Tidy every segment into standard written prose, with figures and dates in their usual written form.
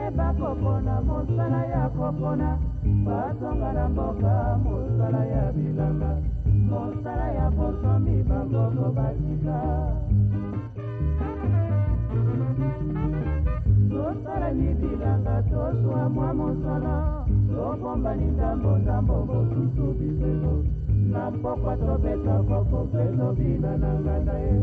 Bene bakopona mosala ya kopona bazonga na mboka mosala ya bilanga mosala ya bosomi bangoko batika tosala ni bilanga toswa mwa mosala tobomba ni ndambo mosusu biselo na mpokwa tobeta koko mpe tobina na nganda ye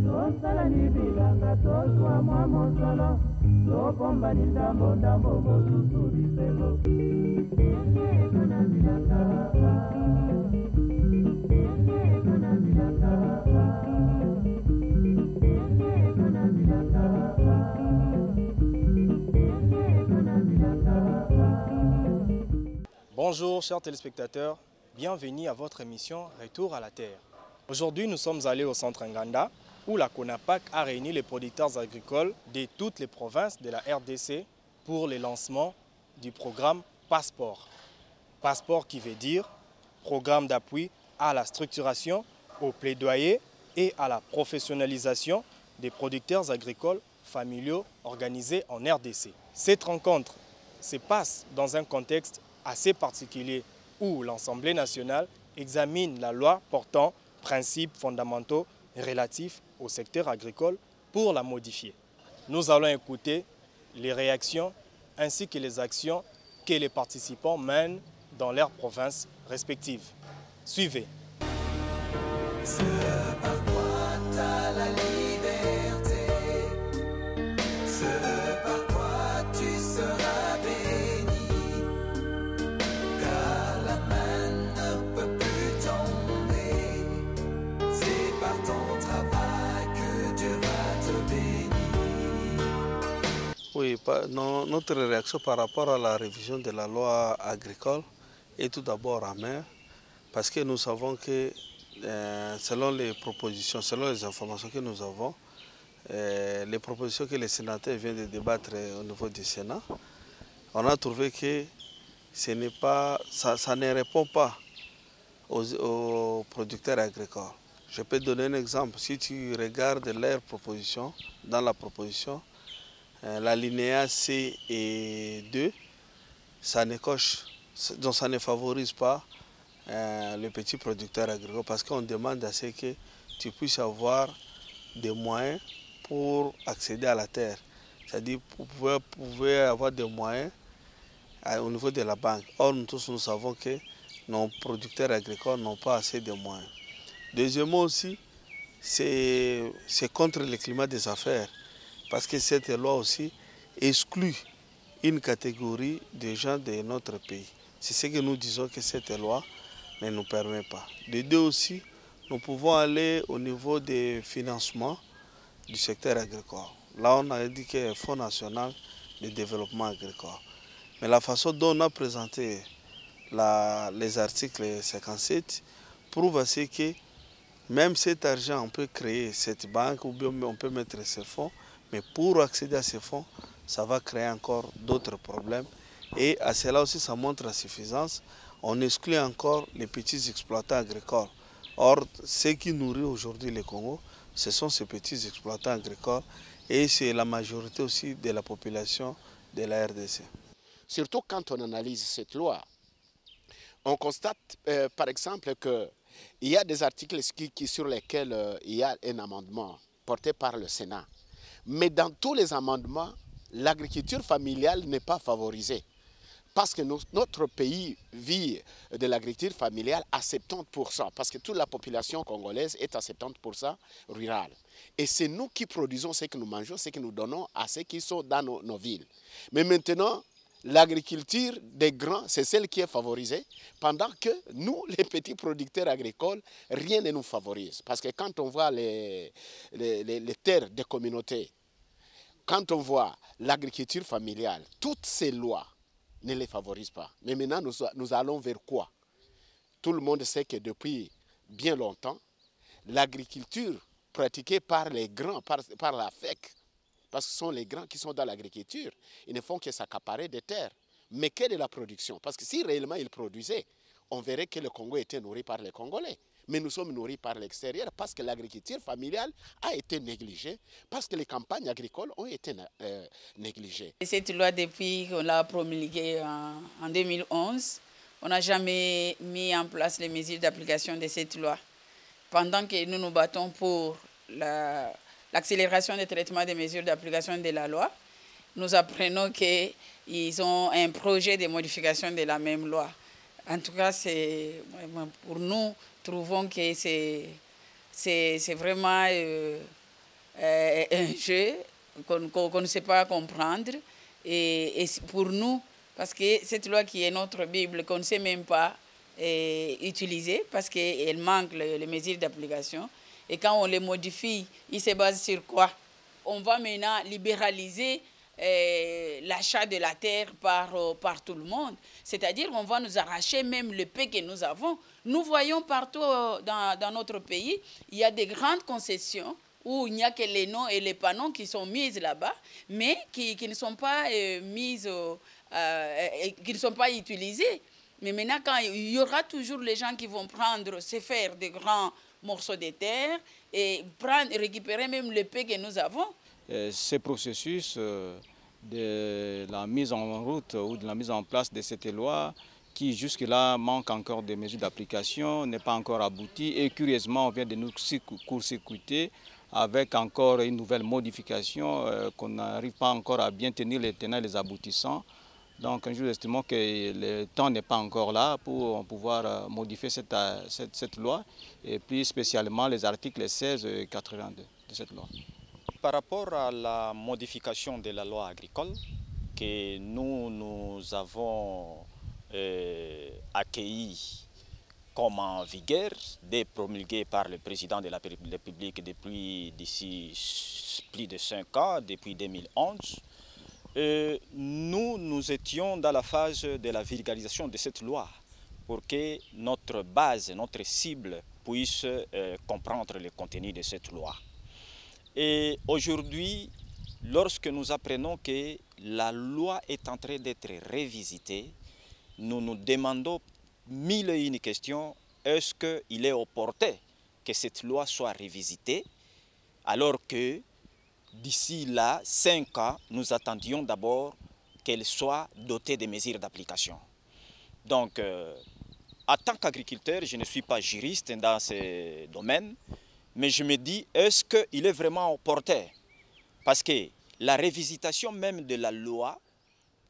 tosala ni bilanga toswa mwa mosala tobomba ni ndambo mosusu biselo na bilanga Bonjour chers téléspectateurs, bienvenue à votre émission Retour à la Terre. Aujourd'hui nous sommes allés au centre Nganda où la CONAPAC a réuni les producteurs agricoles de toutes les provinces de la RDC pour le lancement du programme Passeport. Passeport qui veut dire programme d'appui à la structuration, au plaidoyer et à la professionnalisation des producteurs agricoles familiaux organisés en RDC. Cette rencontre se passe dans un contexte assez particulier où l'Assemblée nationale examine la loi portant principes fondamentaux relatifs au secteur agricole pour la modifier. Nous allons écouter les réactions ainsi que les actions que les participants mènent dans leurs provinces respectives. Suivez. Oui, notre réaction par rapport à la révision de la loi agricole est tout d'abord amère parce que nous savons que selon les propositions, selon les informations que nous avons, les propositions que les sénateurs viennent de débattre au niveau du Sénat, on a trouvé que ça ne répond pas aux producteurs agricoles. Je peux te donner un exemple. Si tu regardes leurs propositions, dans la proposition, l'alinéa C et 2, ça ne favorise pas le petit producteur agricole parce qu'on demande à ce que tu puisses avoir des moyens pour accéder à la terre. C'est-à-dire vous pouvez avoir des moyens au niveau de la banque. Or, nous tous nous savons que nos producteurs agricoles n'ont pas assez de moyens. Deuxièmement aussi, c'est contre le climat des affaires. Parce que cette loi aussi exclut une catégorie de gens de notre pays. C'est ce que nous disons que cette loi ne nous permet pas. De deux aussi, nous pouvons aller au niveau des financements du secteur agricole. Là, on a dit qu'il y a un Fonds national de développement agricole. Mais la façon dont on a présenté les articles 57 prouve assez que même cet argent, on peut créer cette banque ou bien on peut mettre ces fonds. Mais pour accéder à ces fonds, ça va créer encore d'autres problèmes. Et à cela aussi, ça montre la suffisance. On exclut encore les petits exploitants agricoles. Or, ce qui nourrit aujourd'hui le Congo, ce sont ces petits exploitants agricoles. Et c'est la majorité aussi de la population de la RDC. Surtout quand on analyse cette loi, on constate par exemple qu'il y a des articles sur lesquels il y a un amendement porté par le Sénat. Mais dans tous les amendements, l'agriculture familiale n'est pas favorisée. Parce que notre pays vit de l'agriculture familiale à 70%. Parce que toute la population congolaise est à 70% rurale. Et c'est nous qui produisons ce que nous mangeons, ce que nous donnons à ceux qui sont dans nos villes. Mais maintenant, l'agriculture des grands, c'est celle qui est favorisée, pendant que nous, les petits producteurs agricoles, rien ne nous favorise. Parce que quand on voit les terres des communautés, quand on voit l'agriculture familiale, toutes ces lois ne les favorisent pas. Mais maintenant, nous allons vers quoi? Tout le monde sait que depuis bien longtemps, l'agriculture pratiquée par les grands, par la FEC, parce que ce sont les grands qui sont dans l'agriculture, ils ne font que s'accaparer des terres. Mais quelle est la production? Parce que si réellement ils produisaient, on verrait que le Congo était nourri par les Congolais. mais nous sommes nourris par l'extérieur parce que l'agriculture familiale a été négligée, parce que les campagnes agricoles ont été négligées. Et cette loi, depuis qu'on l'a promulguée en 2011, on n'a jamais mis en place les mesures d'application de cette loi. Pendant que nous nous battons pour l'accélération des traitements des mesures d'application de la loi, nous apprenons qu'ils ont un projet de modification de la même loi. En tout cas, pour nous, trouvons que c'est vraiment un jeu qu'on ne sait pas comprendre. Et pour nous, parce que cette loi qui est notre Bible, qu'on ne sait même pas utiliser, parce qu'elle manque les mesures d'application. Et quand on les modifie, ils se basent sur quoi? On va maintenant libéraliser l'achat de la terre par tout le monde. C'est-à-dire qu'on va nous arracher même le peu que nous avons. Nous voyons partout dans notre pays, il y a des grandes concessions où il n'y a que les noms et les panneaux qui sont mis là-bas, mais qui ne sont pas qui ne sont pas utilisés. Mais maintenant, quand il y aura toujours les gens qui vont se faire des grands morceaux de terre et récupérer même le peu que nous avons. Ce processus de la mise en route ou de la mise en place de cette loi qui jusque-là manque encore de mesures d'application, n'est pas encore abouti et curieusement on vient de nous court-circuiter avec encore une nouvelle modification qu'on n'arrive pas encore à bien tenir les tenants et les aboutissants. Donc nous estimons que le temps n'est pas encore là pour pouvoir modifier cette loi et plus spécialement les articles 16 et 82 de cette loi. Par rapport à la modification de la loi agricole que nous avons accueillie comme en vigueur, dès promulguée par le président de la République d'ici plus de 5 ans, depuis 2011, nous étions dans la phase de la vulgarisation de cette loi pour que notre base, notre cible puisse comprendre le contenu de cette loi. Et aujourd'hui, lorsque nous apprenons que la loi est en train d'être révisitée, nous nous demandons mille et une questions. Est-ce qu'il est opportun que cette loi soit révisitée alors que d'ici là, 5 ans, nous attendions d'abord qu'elle soit dotée de mesures d'application. Donc, en tant qu'agriculteur, je ne suis pas juriste dans ce domaine, mais je me dis, est-ce qu'il est vraiment opportun? Parce que la révisitation même de la loi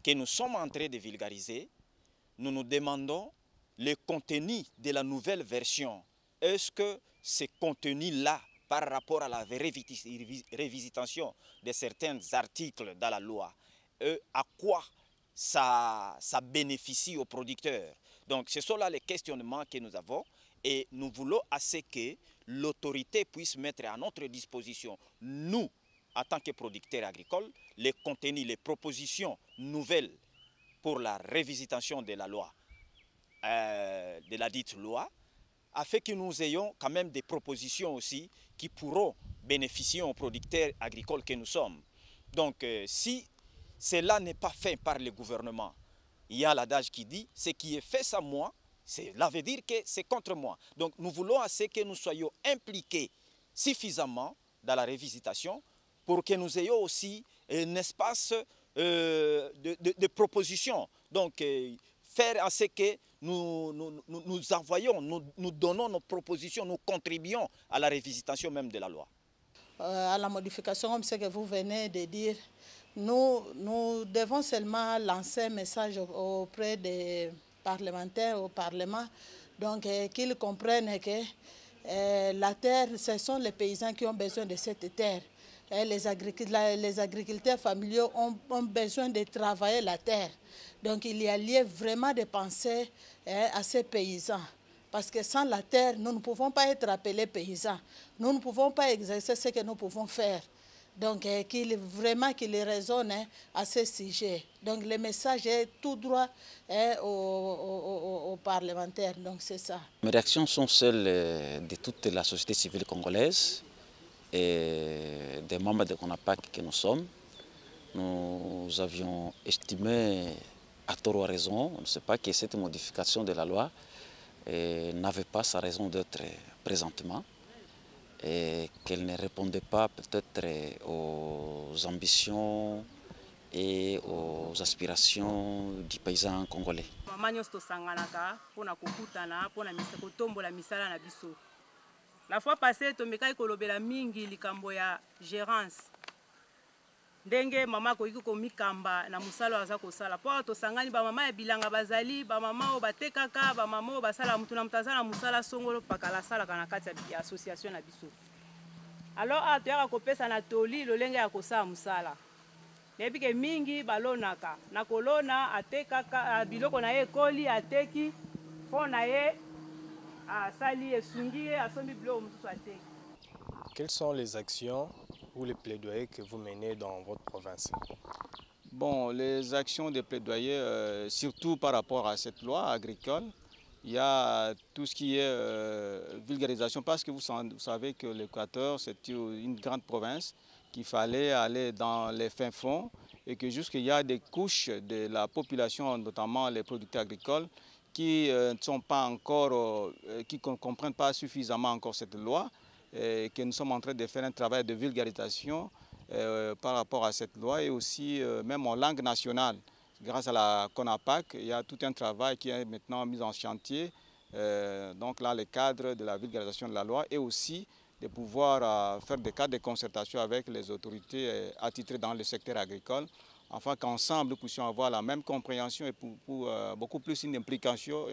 que nous sommes en train de vulgariser, nous nous demandons le contenu de la nouvelle version. Est-ce que ce contenu-là, par rapport à la révisitation de certains articles dans la loi, à quoi ça bénéficie aux producteurs? Donc ce sont là les questionnements que nous avons et nous voulons assez que l'autorité puisse mettre à notre disposition, nous, en tant que producteurs agricoles, les contenus, les propositions nouvelles pour la révisitation de la loi, de la dite loi, afin que nous ayons quand même des propositions aussi qui pourront bénéficier aux producteurs agricoles que nous sommes. Donc si cela n'est pas fait par le gouvernement, il y a l'adage qui dit « ce qui est fait sans moi », cela veut dire que c'est contre moi. Donc nous voulons assez que nous soyons impliqués suffisamment dans la révisitation pour que nous ayons aussi un espace de proposition. Donc faire en ce que nous envoyons, nous donnons nos propositions, nous contribuons à la révisitation même de la loi. À la modification, comme ce que vous venez de dire, nous devons seulement lancer un message auprès des parlementaires, au Parlement, donc qu'ils comprennent que la terre, ce sont les paysans qui ont besoin de cette terre. Les agriculteurs familiaux ont besoin de travailler la terre. Donc il y a lieu vraiment de penser à ces paysans. Parce que sans la terre, nous ne pouvons pas être appelés paysans. Nous ne pouvons pas exercer ce que nous pouvons faire. Donc vraiment qu'il raisonne à ce sujet. Donc le message est tout droit aux parlementaires. Donc c'est ça. Mes réactions sont celles de toute la société civile congolaise et des membres de CONAPAC que nous sommes. Nous avions estimé, à tort ou à raison, on ne sait pas, que cette modification de la loi n'avait pas sa raison d'être présentement et qu'elle ne répondait pas peut-être aux ambitions et aux aspirations du paysan congolais. La fois passée, tomekai kolobela mingi likambo ya gérance. Ndenge mama ko iko mikamba na musala aza kosala. Po tosangani ba mama ya bilanga bazali, ba mama o batekaka, ba mama o basala mutu na mutazana musala songolo pakala sala kana kati ya association na biso. Alors a toyaka kopesa na toli lolenge ya kosala musala. Nebike mingi balonaka. Na kolona atekaka biloko na ye koli ateki fo na ye. Quelles sont les actions ou les plaidoyers que vous menez dans votre province? Bon, les actions de plaidoyer, surtout par rapport à cette loi agricole, il y a tout ce qui est vulgarisation, parce que vous savez que l'Équateur, c'est une grande province, qu'il fallait aller dans les fins fonds et que jusqu'il y a des couches de la population, notamment les producteurs agricoles, qui ne sont pas encore, qui ne comprennent pas suffisamment encore cette loi, et que nous sommes en train de faire un travail de vulgarisation par rapport à cette loi et aussi même en langue nationale. Grâce à la CONAPAC, il y a tout un travail qui est maintenant mis en chantier, donc là le cadre de la vulgarisation de la loi et aussi de pouvoir faire des cadres de concertation avec les autorités attitrées dans le secteur agricole, afin qu'ensemble nous puissions avoir la même compréhension et pour beaucoup plus une implication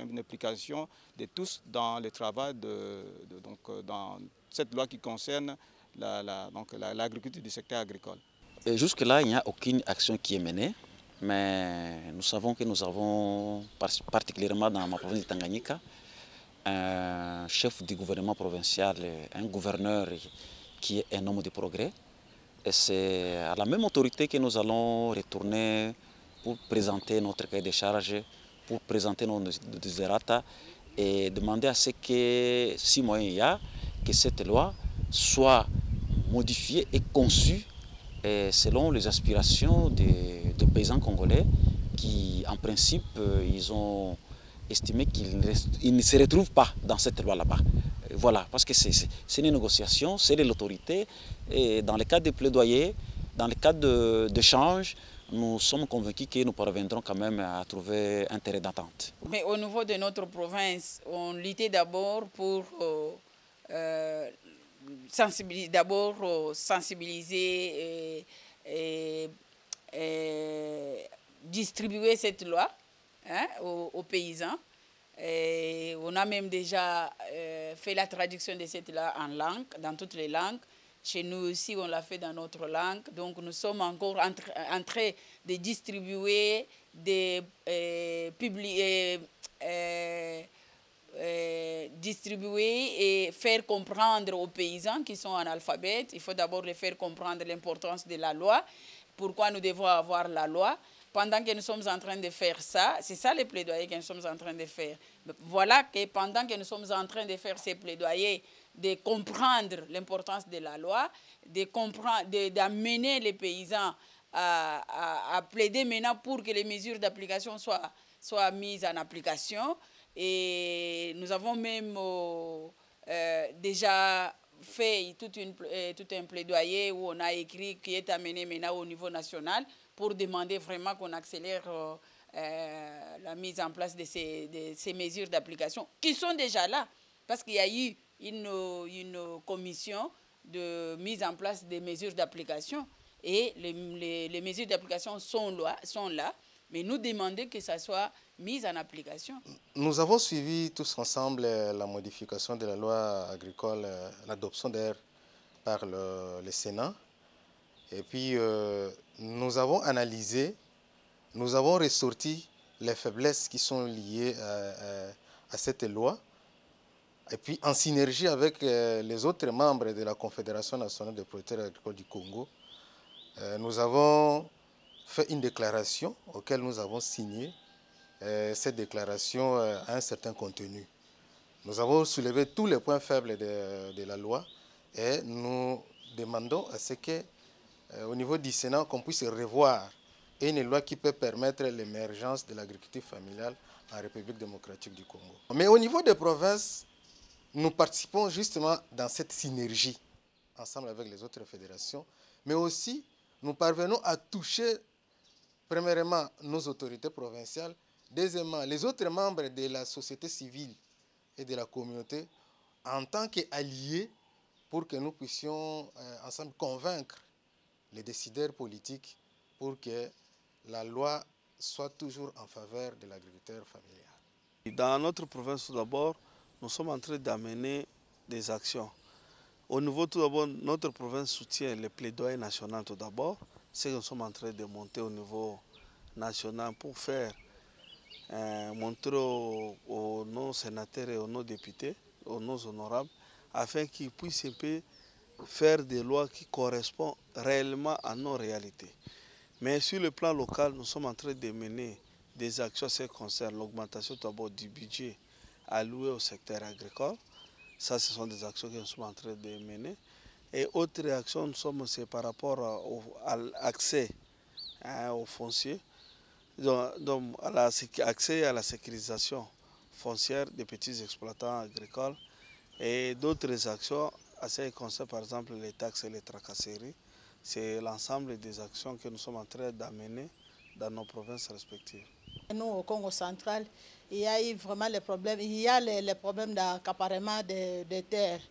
de tous dans le travail donc, dans cette loi qui concerne l'agriculture du secteur agricole. Jusque-là, il n'y a aucune action qui est menée, mais nous savons que nous avons, particulièrement dans ma province de Tanganyika, un chef du gouvernement provincial, un gouverneur qui est un homme de progrès. Et c'est à la même autorité que nous allons retourner pour présenter notre cahier de charges, pour présenter nos desiderata et demander à ce que, si moyen il y a, que cette loi soit modifiée et conçue selon les aspirations des paysans congolais qui, en principe, ils ont estimé qu'ils ne se retrouvent pas dans cette loi là-bas. Voilà, parce que c'est une négociation, c'est de l'autorité. Et dans le cadre des plaidoyers, dans le cadre d'échanges, nous sommes convaincus que nous parviendrons quand même à trouver un terrain d'entente. Mais au niveau de notre province, on luttait d'abord pour sensibiliser et distribuer cette loi aux paysans. Et on a même déjà fait la traduction de cette loi en langue, dans toutes les langues. Chez nous aussi, on l'a fait dans notre langue. Donc, nous sommes encore en train de distribuer, de distribuer et faire comprendre aux paysans qui sont analphabètes. Il faut d'abord les faire comprendre l'importance de la loi, pourquoi nous devons avoir la loi. Pendant que nous sommes en train de faire ça, c'est ça les plaidoyers que nous sommes en train de faire. Voilà que pendant que nous sommes en train de faire ces plaidoyers, de comprendre l'importance de la loi, d'amener les paysans à plaider maintenant pour que les mesures d'application soient mises en application. Et nous avons même déjà fait tout un plaidoyer où on a écrit qui est amené maintenant au niveau national pour demander vraiment qu'on accélère la mise en place de ces mesures d'application qui sont déjà là. Parce qu'il y a eu une commission de mise en place des mesures d'application et les mesures d'application sont là, mais nous demandons que ça soit mis en application. Nous avons suivi tous ensemble la modification de la loi agricole, l'adoption d'ailleurs par le Sénat. Et puis, nous avons analysé, nous avons ressorti les faiblesses qui sont liées à cette loi. Et puis, en synergie avec les autres membres de la Confédération nationale des producteurs agricoles du Congo, nous avons fait une déclaration auquel nous avons signé. Cette déclaration a un certain contenu. Nous avons soulevé tous les points faibles de la loi et nous demandons à ce que, au niveau du Sénat, qu'on puisse revoir une loi qui peut permettre l'émergence de l'agriculture familiale en République démocratique du Congo. Mais au niveau des provinces, nous participons justement dans cette synergie, ensemble avec les autres fédérations, mais aussi nous parvenons à toucher premièrement nos autorités provinciales, deuxièmement les autres membres de la société civile et de la communauté en tant qu'alliés pour que nous puissions ensemble convaincre les décideurs politiques pour que la loi soit toujours en faveur de l'agriculteur familial. Dans notre province, tout d'abord, nous sommes en train d'amener des actions. Au niveau, tout d'abord, notre province soutient le plaidoyer national tout d'abord. C'est que nous sommes en train de monter au niveau national pour faire montrer aux nos sénateurs et aux nos députés, aux nos honorables, afin qu'ils puissent un peu faire des lois qui correspondent réellement à nos réalités. Mais sur le plan local, nous sommes en train de mener des actions qui concernent l'augmentation du budget alloué au secteur agricole. Ça, ce sont des actions que nous sommes en train de mener. Et autre réaction, nous sommes aussi par rapport à l'accès au foncier, donc à l'accès à la sécurisation foncière des petits exploitants agricoles et d'autres actions assez concernant par exemple les taxes et les tracasseries. C'est l'ensemble des actions que nous sommes en train d'amener dans nos provinces respectives. Nous, au Congo central, il y a eu vraiment les problèmes. Il y a les problèmes d'accaparement des terres.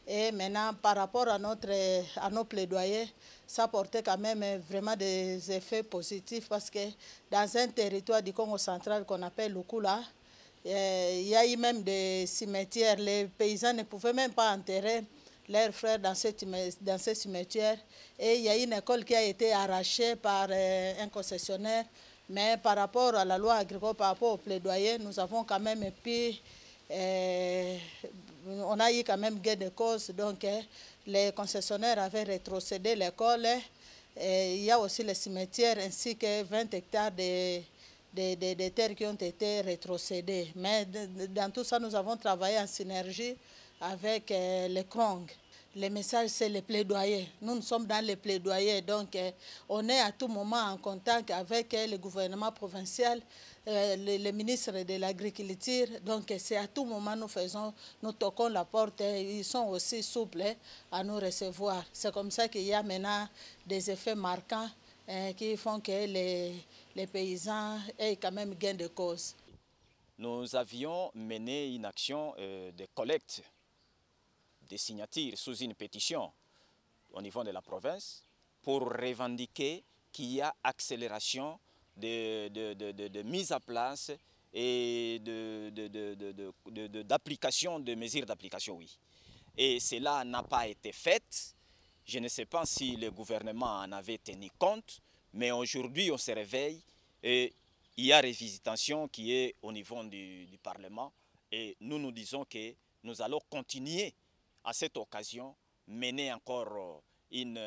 Et maintenant, par rapport à nos plaidoyers, ça portait quand même vraiment des effets positifs parce que dans un territoire du Congo central qu'on appelle Lukula, il y a eu même des cimetières. Les paysans ne pouvaient même pas enterrer leurs frères dans ces cimetières. Et il y a une école qui a été arrachée par un concessionnaire. Mais par rapport à la loi agricole, par rapport au plaidoyer, nous avons quand même pu, on a eu quand même gain de cause. Donc les concessionnaires avaient rétrocédé l'école. Il y a aussi les cimetières ainsi que 20 hectares de terres qui ont été rétrocédées. Mais dans tout ça, nous avons travaillé en synergie avec les Krong. Le message, c'est le plaidoyer. Nous sommes dans le plaidoyer. Donc, on est à tout moment en contact avec le gouvernement provincial, le ministre de l'Agriculture. Donc, c'est à tout moment nous toquons la porte. Ils sont aussi souples à nous recevoir. C'est comme ça qu'il y a maintenant des effets marquants qui font que les paysans aient quand même gain de cause. Nous avions mené une action de collecte des signatures sous une pétition au niveau de la province pour revendiquer qu'il y a accélération de mise en place et d'application de mesures d'application, oui. Et cela n'a pas été fait. Je ne sais pas si le gouvernement en avait tenu compte, mais aujourd'hui on se réveille et il y a révisitation qui est au niveau du Parlement et nous disons que nous allons continuer à cette occasion, mener encore une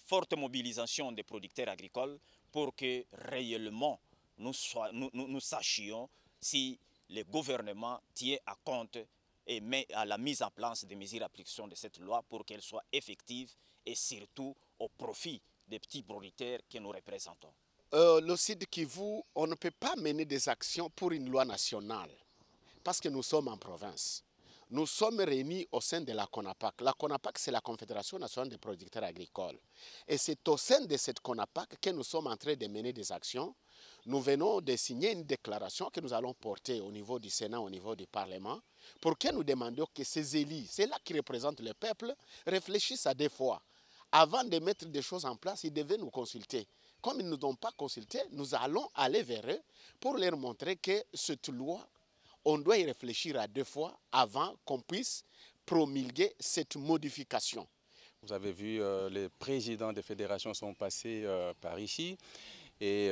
forte mobilisation des producteurs agricoles pour que réellement nous sachions si le gouvernement tient à compte et met à la mise en place des mesures d'application de cette loi pour qu'elle soit effective et surtout au profit des petits producteurs que nous représentons. Le Sud Kivu, on ne peut pas mener des actions pour une loi nationale parce que nous sommes en province. Nous sommes réunis au sein de la CONAPAC. La CONAPAC, c'est la Confédération nationale des producteurs agricoles. Et c'est au sein de cette CONAPAC que nous sommes en train de mener des actions. Nous venons de signer une déclaration que nous allons porter au niveau du Sénat, au niveau du Parlement, pour que nous demandions que ces élus, c'est là qui représentent le peuple, réfléchissent à deux fois. Avant de mettre des choses en place, ils devaient nous consulter. Comme ils ne nous ont pas consultés, nous allons aller vers eux pour leur montrer que cette loi, on doit y réfléchir à deux fois avant qu'on puisse promulguer cette modification. Vous avez vu, les présidents des fédérations sont passés par ici et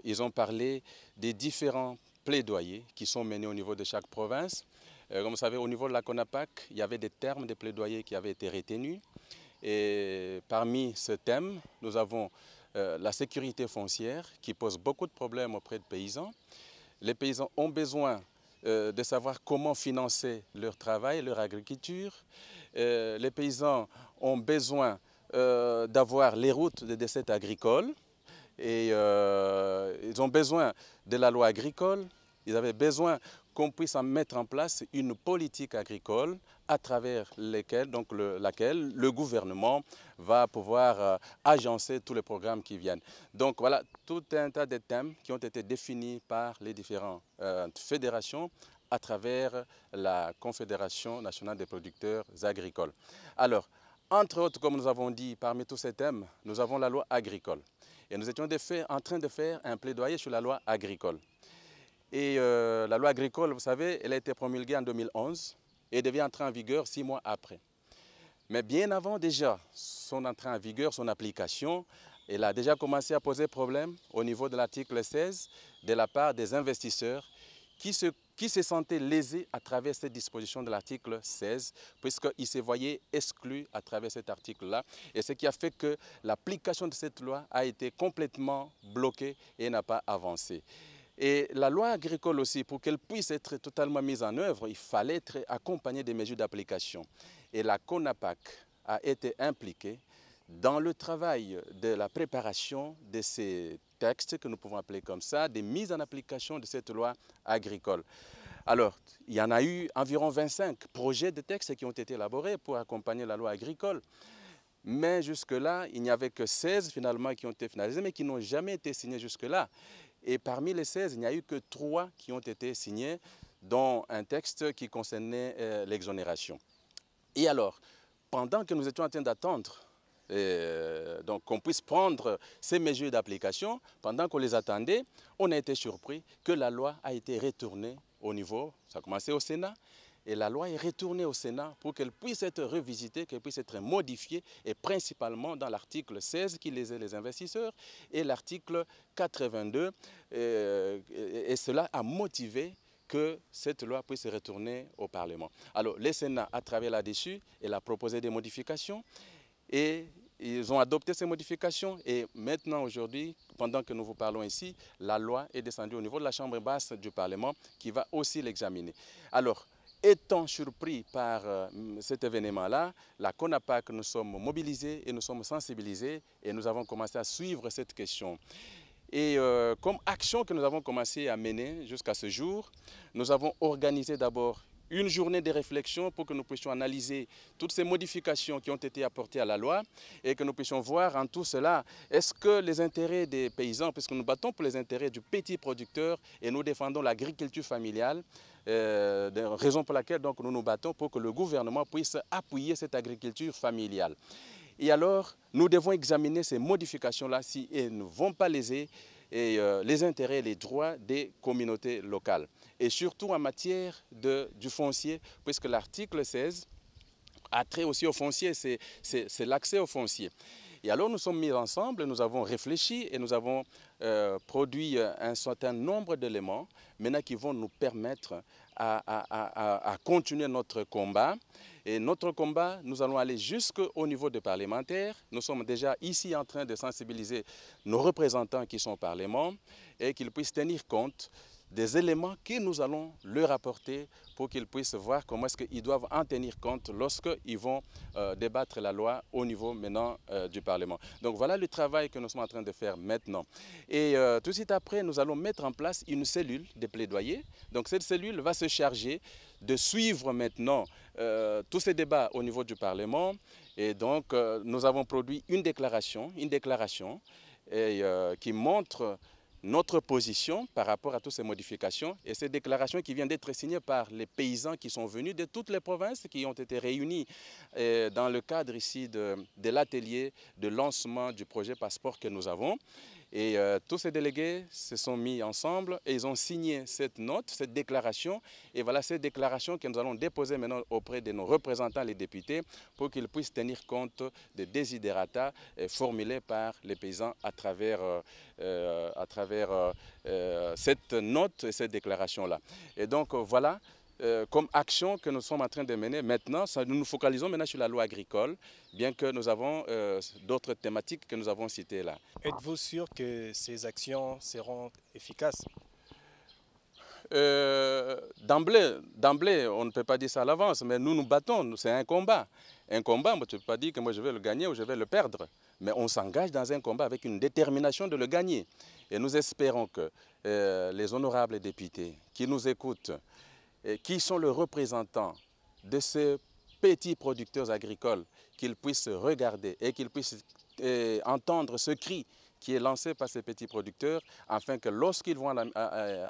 ils ont parlé des différents plaidoyers qui sont menés au niveau de chaque province. Comme vous savez, au niveau de la CONAPAC, il y avait des termes de plaidoyer qui avaient été retenus. Et parmi ces thèmes, nous avons la sécurité foncière qui pose beaucoup de problèmes auprès de paysans. Les paysans ont besoin de savoir comment financer leur travail, leur agriculture. Les paysans ont besoin d'avoir les routes de cette agricole et ils ont besoin de la loi agricole. Ils avaient besoin qu'on puisse mettre en place une politique agricole à travers laquelle le gouvernement va pouvoir agencer tous les programmes qui viennent. Donc voilà, tout un tas de thèmes qui ont été définis par les différentes fédérations à travers la Confédération nationale des producteurs agricoles. Alors, entre autres, comme nous avons dit, parmi tous ces thèmes, nous avons la loi agricole. Et nous étions en train de faire un plaidoyer sur la loi agricole. Et la loi agricole, vous savez, elle a été promulguée en 2011 et devient entrer en vigueur 6 mois après. Mais bien avant déjà son entrée en vigueur, son application, elle a déjà commencé à poser problème au niveau de l'article 16 de la part des investisseurs qui se sentaient lésés à travers cette disposition de l'article 16, puisqu'ils se voyaient exclus à travers cet article-là. Et ce qui a fait que l'application de cette loi a été complètement bloquée et n'a pas avancé. Et la loi agricole aussi, pour qu'elle puisse être totalement mise en œuvre, il fallait être accompagné des mesures d'application. Et la CONAPAC a été impliquée dans le travail de la préparation de ces textes, que nous pouvons appeler comme ça, des mises en application de cette loi agricole. Alors, il y en a eu environ 25 projets de textes qui ont été élaborés pour accompagner la loi agricole. Mais jusque-là, il n'y avait que 16 finalement qui ont été finalisés, mais qui n'ont jamais été signés jusque-là. Et parmi les 16, il n'y a eu que 3 qui ont été signés, dont un texte qui concernait l'exonération. Et alors, pendant que nous étions en train d'attendre donc qu'on puisse prendre ces mesures d'application, pendant qu'on les attendait, on a été surpris que la loi a été retournée au niveau, ça a commencé au Sénat, et la loi est retournée au Sénat pour qu'elle puisse être revisitée, qu'elle puisse être modifiée, et principalement dans l'article 16 qui lésait les investisseurs et l'article 82, et cela a motivé que cette loi puisse retourner au Parlement. Alors, le Sénat, à travers là-dessus, il a proposé des modifications, et ils ont adopté ces modifications et maintenant, aujourd'hui, pendant que nous vous parlons ici, la loi est descendue au niveau de la Chambre basse du Parlement qui va aussi l'examiner. Alors, étant surpris par cet événement-là, la CONAPAC, nous sommes mobilisés et nous sommes sensibilisés et nous avons commencé à suivre cette question. Et comme action que nous avons commencé à mener jusqu'à ce jour, nous avons organisé d'abord une journée de réflexion pour que nous puissions analyser toutes ces modifications qui ont été apportées à la loi et que nous puissions voir en tout cela, est-ce que les intérêts des paysans, puisque nous battons pour les intérêts du petit producteur et nous défendons l'agriculture familiale, raison pour laquelle donc, nous nous battons pour que le gouvernement puisse appuyer cette agriculture familiale. Et alors, nous devons examiner ces modifications-là si elles ne vont pas léser les intérêts et les droits des communautés locales. Et surtout en matière du foncier, puisque l'article 16 a trait aussi au foncier, c'est l'accès au foncier. Et alors nous sommes mis ensemble, nous avons réfléchi et nous avons produit un certain nombre d'éléments maintenant qui vont nous permettre à continuer notre combat. Et notre combat, nous allons aller jusqu'au niveau des parlementaires. Nous sommes déjà ici en train de sensibiliser nos représentants qui sont au Parlement et qu'ils puissent tenir compte des éléments que nous allons leur apporter pour qu'ils puissent voir comment est-ce qu'ils doivent en tenir compte lorsqu'ils vont débattre la loi au niveau maintenant du Parlement. Donc voilà le travail que nous sommes en train de faire maintenant. Et tout de suite après, nous allons mettre en place une cellule de plaidoyer. Donc cette cellule va se charger de suivre maintenant tous ces débats au niveau du Parlement. Et donc nous avons produit une déclaration qui montre notre position par rapport à toutes ces modifications et cette déclaration qui vient d'être signée par les paysans qui sont venus de toutes les provinces qui ont été réunis dans le cadre ici de l'atelier de lancement du projet Passeport que nous avons. Et tous ces délégués se sont mis ensemble et ils ont signé cette note, cette déclaration. Et voilà cette déclaration que nous allons déposer maintenant auprès de nos représentants, les députés, pour qu'ils puissent tenir compte des desiderata formulés par les paysans à travers cette note et cette déclaration-là. Et donc voilà. Comme action que nous sommes en train de mener maintenant, nous nous focalisons maintenant sur la loi agricole, bien que nous avons d'autres thématiques que nous avons citées là. Êtes-vous sûr que ces actions seront efficaces? D'emblée, on ne peut pas dire ça à l'avance, mais nous nous battons, c'est un combat. Un combat, tu ne peux pas dire que moi je vais le gagner ou je vais le perdre, mais on s'engage dans un combat avec une détermination de le gagner. Et nous espérons que les honorables députés qui nous écoutent, qui sont le représentant de ces petits producteurs agricoles, qu'ils puissent regarder et qu'ils puissent entendre ce cri qui est lancé par ces petits producteurs, afin que lorsqu'ils vont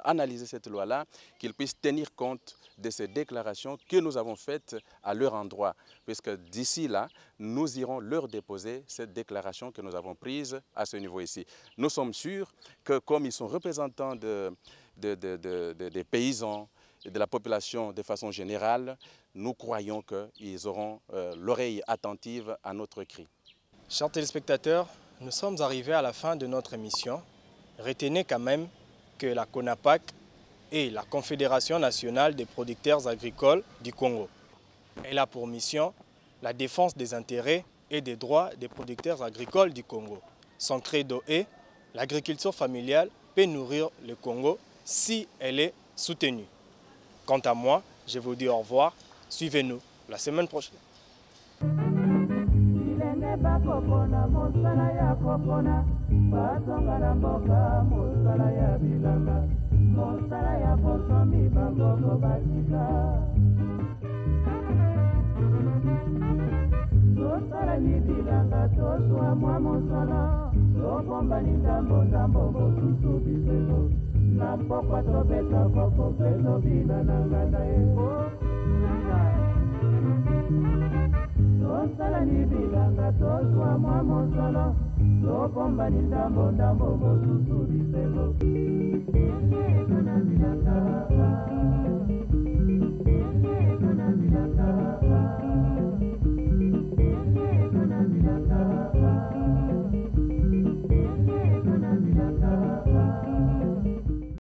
analyser cette loi-là, qu'ils puissent tenir compte de ces déclarations que nous avons faites à leur endroit. Puisque d'ici là, nous irons leur déposer cette déclaration que nous avons prise à ce niveau ici. Nous sommes sûrs que comme ils sont représentants des paysans, et de la population de façon générale, nous croyons qu'ils auront l'oreille attentive à notre cri. Chers téléspectateurs, nous sommes arrivés à la fin de notre émission. Retenez quand même que la CONAPAC est la Confédération nationale des producteurs agricoles du Congo. Elle a pour mission la défense des intérêts et des droits des producteurs agricoles du Congo. Son credo est « L'agriculture familiale peut nourrir le Congo si elle est soutenue ». Quant à moi, je vous dis au revoir. Suivez-nous la semaine prochaine. Nampokwa tobeta koko peso bina nanganda tosala nibilanga toswa mwa mosolo tobomba ndambo mosusu bisengo